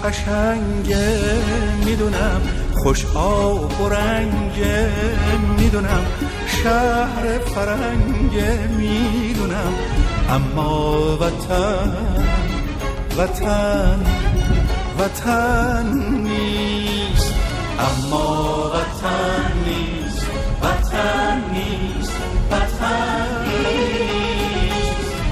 قشنگه میدونم، خوش آب و رنگه میدونم، شهر فرنگه میدونم، اما وطن نیست، اما وطن نیست، وطن نیست، وطن نیست.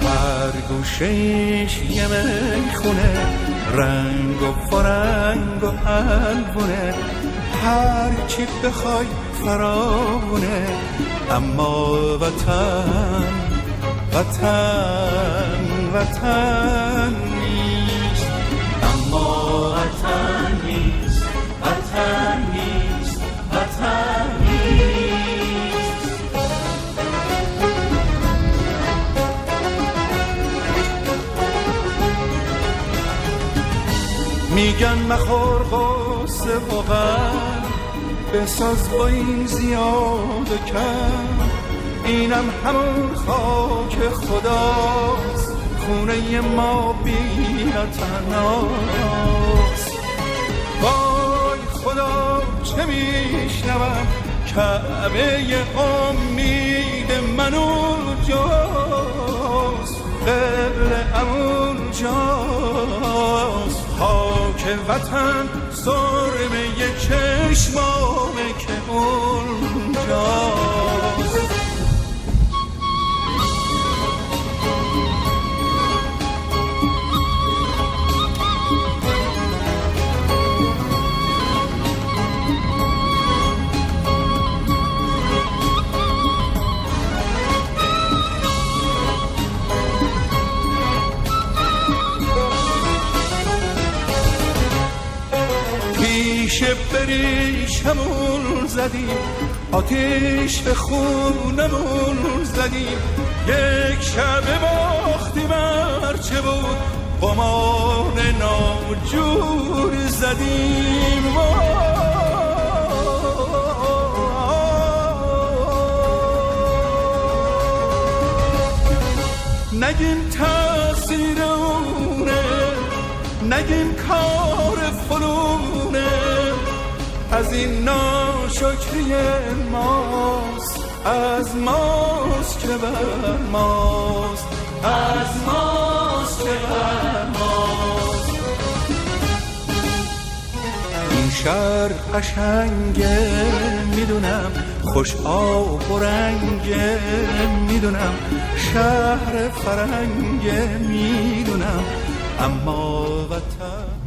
هر گوشه‌ایش یه میخونه، رنگ و فرنگ و الوونه، هر چی بخوای فراونه، اما وطن نیست، اما وطن نیست، وطن نیست، وطن نیست. میگن مخور قصه و غم، بساز با این زیاد کم، اینم همون خاک خداست، خونه ما بی تناست. وای خدا چه میشنوم، کعبه امید من اونجاست، قبل اونجاست، خاک وطن سرمه چشمامه که اونجاست. پیش بریشمون زدیم، آتیش به خونمون زدیم، یک شب باختیم هرچه بود، قمان ناجور زدیم. نگیم تقصیر اونه، نگیم کار فلونه، از این ناشکری ماست، از ماست که بر ماست، از ماست که بر ماست. این شهر قشنگه میدونم، خوش آب و رنگه میدونم، شهر فرنگه میدونم، اما وطن